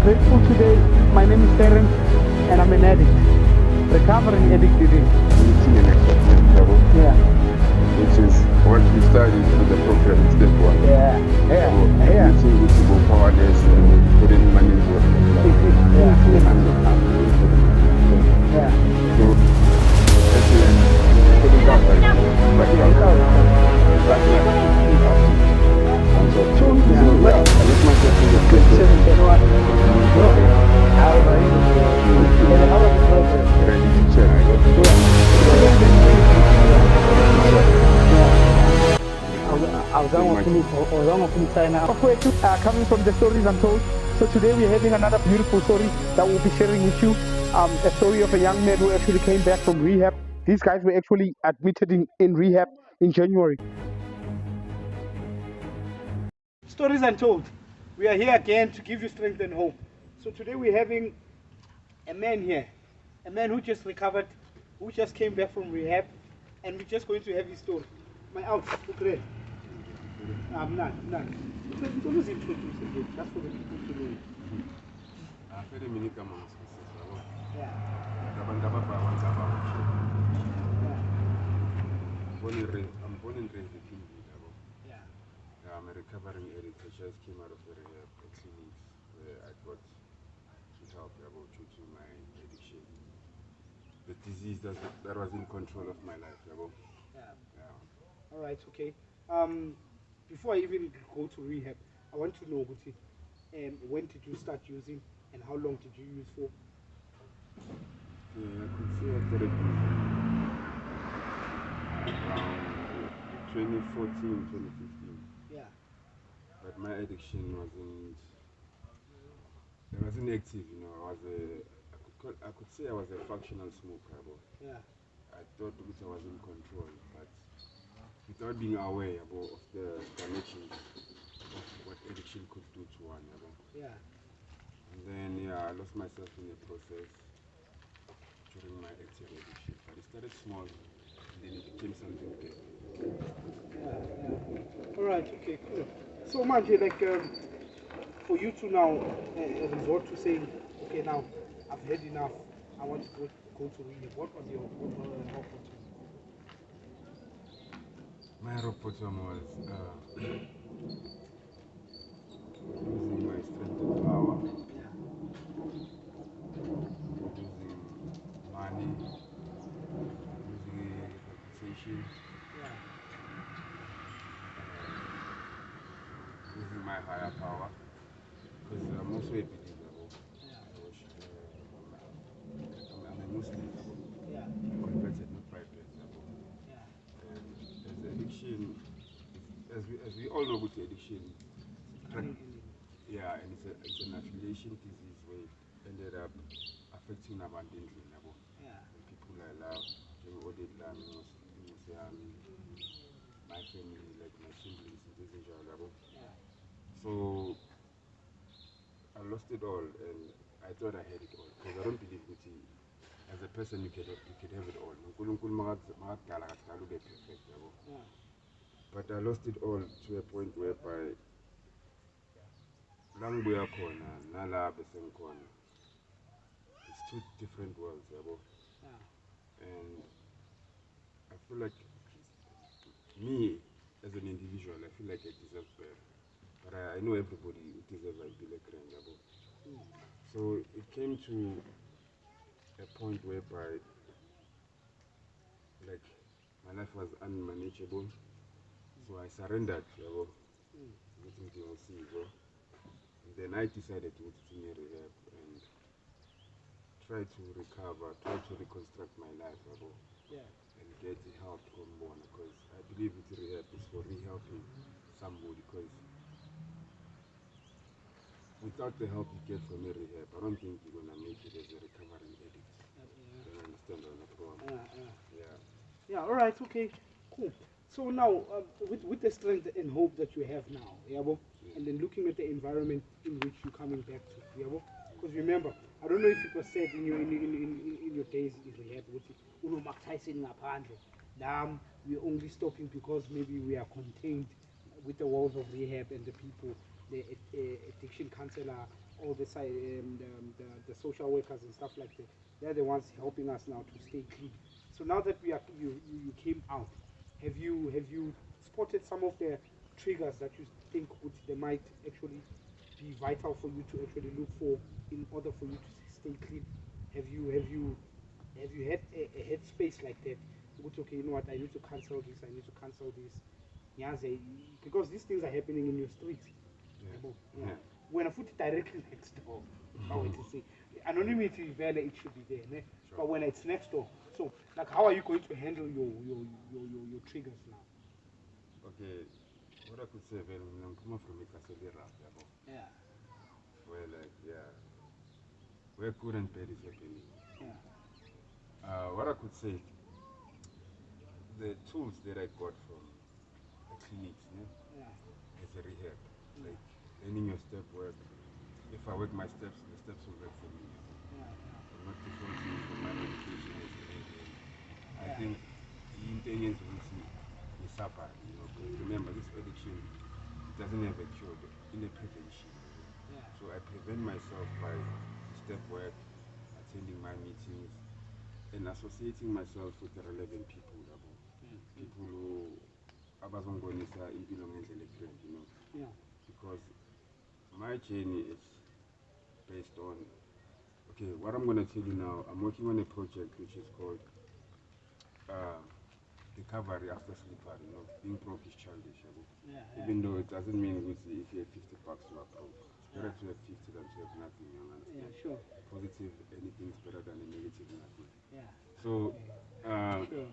grateful today. My name is Terence and I'm an addict. Recovering addict it is. Meeting an acceptance level, Yeah. which is what we studied through the program in step one. Yeah. Yeah. Yeah. Meeting with people powerless and putting money into it. Yeah. Yeah. So, excellent. Put it down, like, Yeah, it's out. so, Yeah. I let myself in the place. 27 January. How are you? Yeah, how was the progress? Ready to check. I was on coming from the stories untold. So today we're having another beautiful story that we'll be sharing with you. A story of a young man who actually came back from rehab. These guys were actually admitted in rehab in January. Stories untold. We are here again to give you strength and hope. So today we're having a man here, a man who just recovered, who just came back from rehab, and we're just going to have his story. My out, okay. I'm not. It's always introduced again, just for the people to know. Yeah. I'm born and raised in Kingi. Yeah. I'm a recovering addict. I just came out of a rehab clinic where I got help due to my addiction. The disease that was in control of my life. Yeah. All right. Okay. Before I even go to rehab, I want to know, Guti, when did you start using, and how long did you use for? I could say I started around 2014, 2015. Yeah. But my addiction wasn't active. I could say I was a functional smoker. Yeah. I thought that I was in control, but without being aware of the damage of what addiction could do to one. Yeah. And then I lost myself in the process during my active addiction. But it started small, and then it became something big. Yeah. All right. Okay. Cool. So, Manje, for you to now resort to saying, okay, now I've had enough. I want to go to rehab. What was your rock bottom? My rock bottom was losing my strength and power, losing money, losing reputation, losing my higher power. Because I'm also a believer. I'm a Muslim. I converted not by birth. And as addiction, as we all know about addiction, yeah, and it's an affiliation disease where it ended up affecting abundantly. And people I love, my family, like my siblings, so I lost it all, and I thought I had it all because I don't believe that as a person you can have it all. But I lost it all to a point whereby languya khona nala besengikhona, it's two different worlds. And I feel like me as an individual, I feel like I deserve better. But I know everybody deserves a bit like grand. So it came to a point whereby like my life was unmanageable. So I surrendered. And then I decided to go to rehab and try to recover, try to reconstruct my life. And get help from one, because I believe rehab is for rehelping somebody, because without the help you get from a rehab, I don't think you're gonna make it as a recovering addict. You understand or not? Yeah. All right. Okay. Cool. So now, with the strength and hope that you have now, and then looking at the environment in which you're coming back to, because remember, I don't know if it was said in your days in rehab, we're only stopping because maybe we are contained with the walls of rehab and the people, the addiction addiction counselor, all the social workers and stuff like that. They're the ones helping us now to stay clean. So now that you came out, have you spotted some of the triggers that you think they might actually be vital for you to actually look for in order for you to stay clean? Have you had a headspace like that? Okay, you know what, I need to cancel this, I need to cancel this. Because these things are happening in your streets. Yeah. When I put it directly next door, I want to say anonymity it should be there, sure. But when it's next door, so like how are you going to handle your triggers now? Okay, what I could say, I'm coming from a Caselli. Yeah. Where like where good and bad is happening. Yeah. What I could say, the tools that I got from the clinics, as a rehab, like learning your step work. If I work my steps, the steps will work for me. I'm not defaulting from my medication as a rehab. I think the intention is to suffer, because remember, this addiction doesn't have a cure, but in a prevention. So I prevent myself by step work, attending my meetings, and associating myself with the relevant people. People who abazongonisa impilo ngendlela correct, because my journey is based on, okay, what I'm going to tell you now, I'm working on a project which is called recovery after sleeper, being broke is childish. Even though it doesn't mean if you have 50 bucks you are broke. It's better to have 50 than to have nothing, you understand? Yeah, sure. Positive, anything is better than a negative nothing. Yeah. So, sure.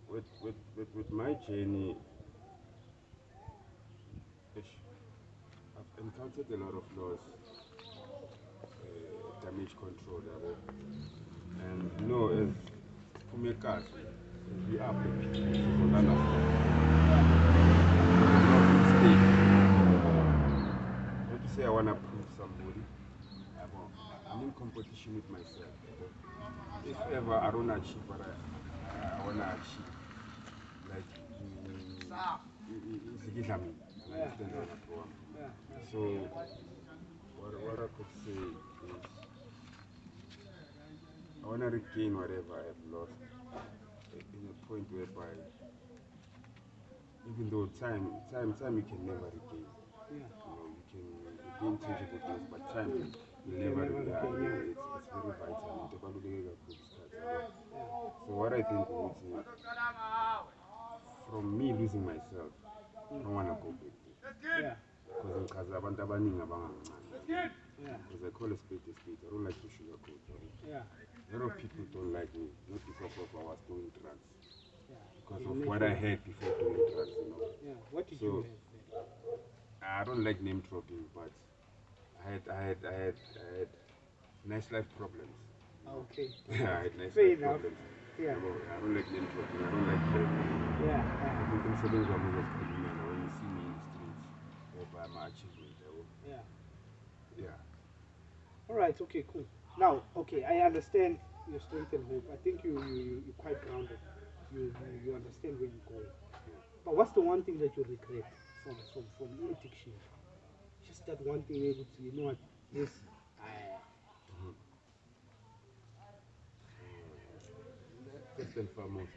With my journey, I've encountered a lot of loss, damage control, and as Pumekas, we are people understand. Not to say I want to prove somebody, I'm in competition with myself. If ever I don't achieve what I want to achieve, like, so what I could say is I want to regain whatever I have lost in a point whereby, even though time you can never regain. You can regain tangible things, but time you never regain. It's very vital. So what I think is, from me losing myself, I don't want to go back there. Because abantu abaningi abangancane. Because I call a spade a spade. I don't like to sugarcoat. A lot of people don't like me, not because of I was doing drugs. Because of what I had before doing drugs, What did you have? I don't like name dropping, but I had nice life problems. Okay. I had nice life problems. Yeah. I don't like name dropping. I don't like bragging. Yeah. I think in certain governments when you see me in the streets, whereby my achievement. Yeah. Yeah. All right. Okay. Cool. Now, okay, I understand your strength and hope. I think you're quite grounded. You understand where you're going. Yeah. But what's the one thing that you regret from addiction? Just that one thing, able to, you know what, this. First and foremost,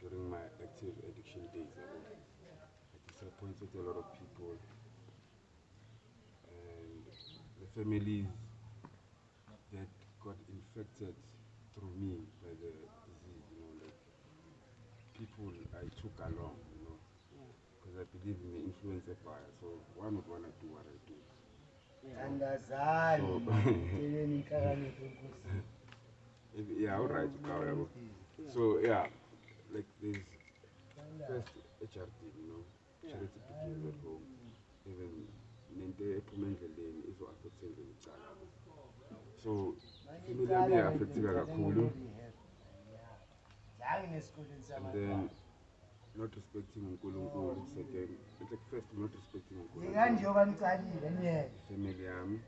during my active addiction days. I disappointed a lot of people, and the families that got infected through me by the disease, like people I took along, because I believe in the influencer bias, so one would want to do what I do. Yeah, all right. So yeah, like there's first HRT, charity begins at home. Even nente ephumendleleni izo-affecte ngelicala. So family yami iya-affecteka kakhulu. And then not respecting uNkulunkulu second. It's like first not respecting uNkulunkulu. Family yami.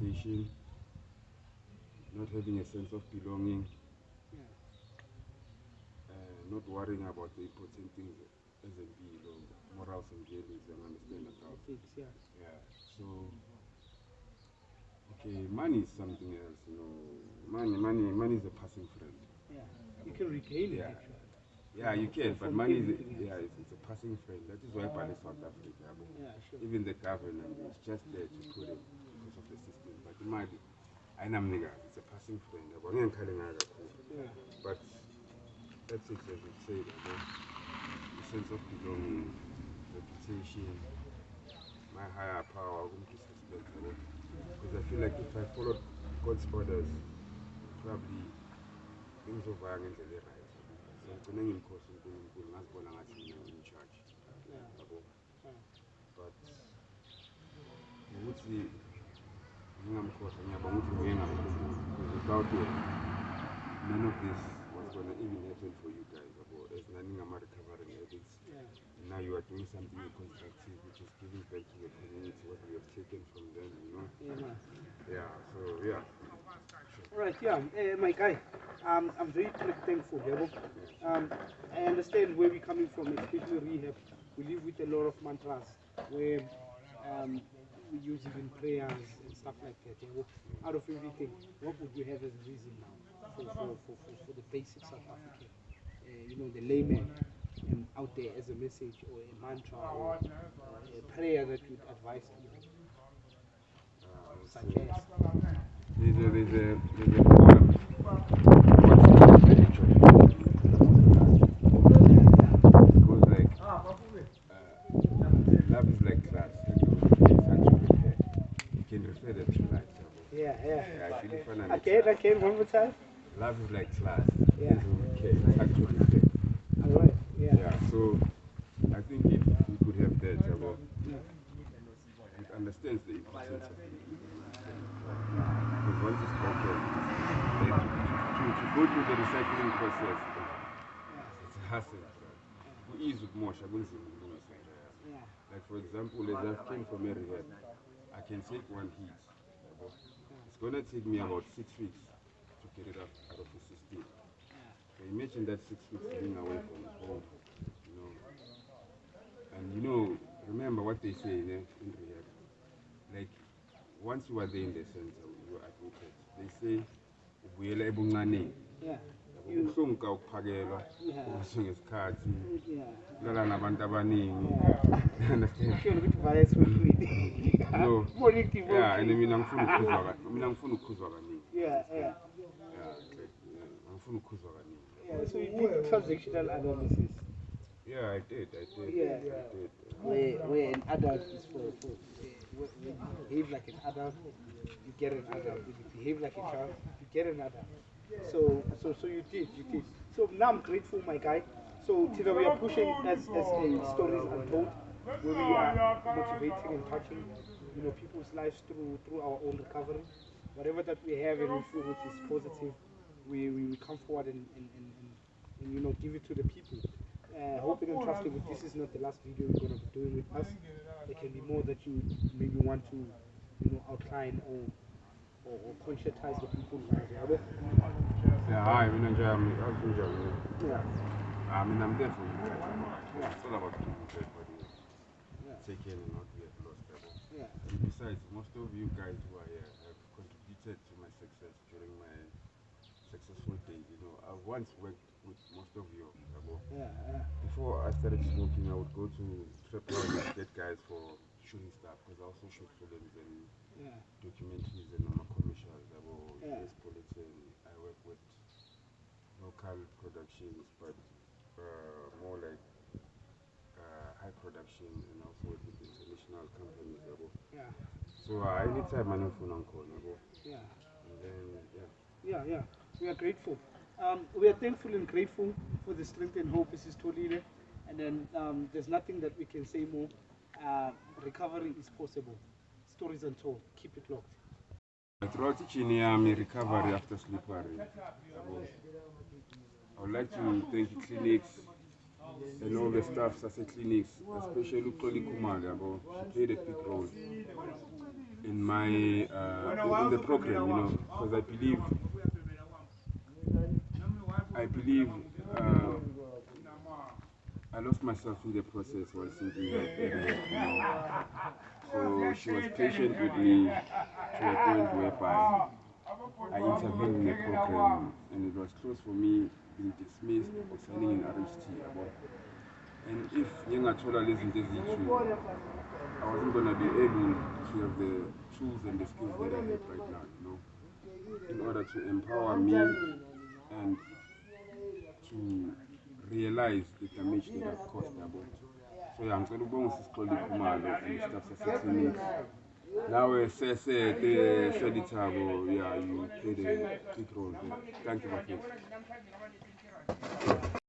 education, not having a sense of belonging, not worrying about the important things as a being, morals and values, and understand about things, yeah. So, okay, money is something else, money is a passing friend. Yeah, you can regain it. Yeah, you can, but money is it's a passing friend. That is why Bali South Africa, sure. Even the government is just there to put it because of the system. But imagine, it's a passing friend. But that's it, as you say, the sense of belonging, reputation, my higher power, I won't disrespect, because I feel like if I followed God's orders, probably things will work into the right. So I'm in course in in charge. But without it, none of this was going to even happen for you guys. As recovering addicts, now you are doing something constructive, which is giving back to the community what we have taken from them, so yeah. All right, my guy, I'm very thankful. I understand where we're coming from, especially rehab. We live with a lot of mantras where we use even prayers and stuff like that. Out of everything, what would you have as a reason now for the basic South African, the layman out there as a message or a mantra or a prayer that you'd advise people? Suggest. There's a love is like class. You can refer that to life. Again, one more time. Love is like class. Yeah. It's actually fair. All right. Yeah. So I think if we could have that, it understands the importance of it. Because once it's broken, to go through the recycling process, it's a hassle. We ease with more. Like for example, as I came from a rehab, I can take one heat. It's gonna take me about 6 weeks to get it out of the system. So imagine that 6 weeks being away from home, And remember what they say in rehab. Like once you are there in the center, you are admitted. They say ubuyela ebuncaneni. Ubuhlungu ukuphakelwa ngesikhathi kulala nabantu abaningi. And mina ngifuna ukukhuzwa kaningi. Ngifuna ukukhuzwa kaningi. So you did transactional analysis. Yeah, I did. Where an adult is for when you behave like an adult, you get an adult. When you behave like a child, you get an adult. So you did. So now I'm grateful, my guy. So today we are pushing as a stories untold, where we are motivating and touching, people's lives through our own recovery. Whatever that we have and we feel which is positive, we come forward and give it to the people. Hoping and trusting that this is not the last video we're going to be doing with us. There can be more that you maybe want to outline or conscientize the people. I'm there for you guys. It's all about keeping everybody taken and not yet lost. And besides, most of you guys who are here have contributed to my success during my successful days. I've once worked with most of you. Before I started smoking, I would go to trip houses and get guys for shooting stuff, because I also shoot films and documentaries and commercials about US politics. I work with local productions, but more like high production, and also with international companies. So anytime I know phone on call, and then we are grateful. We are thankful and grateful for the strength and hope. This is Tolile, and then there's nothing that we can say more. Recovery is possible. Stories untold. Keep it locked. Throughout teaching recovery after sleeper, I would like to thank the clinics and all the staffs at the clinics, especially Toli Kumar. She played a big role in my in the program, you know, because I believe I lost myself in the process while simply so she was patient with me to a point whereby I intervened in the program, and it was close for me being dismissed or signing an RHT. And if Yengathola listened to this issue, I wasn't going to be able to have the tools and the skills that I have right now, you know, in order to empower me and to realize the damage that I've caused. So yeah, I'm going to go on Sisqoli Kumalo and stuff for 6 minutes. Now said yeah, you played a big role there. Thank you, my friend.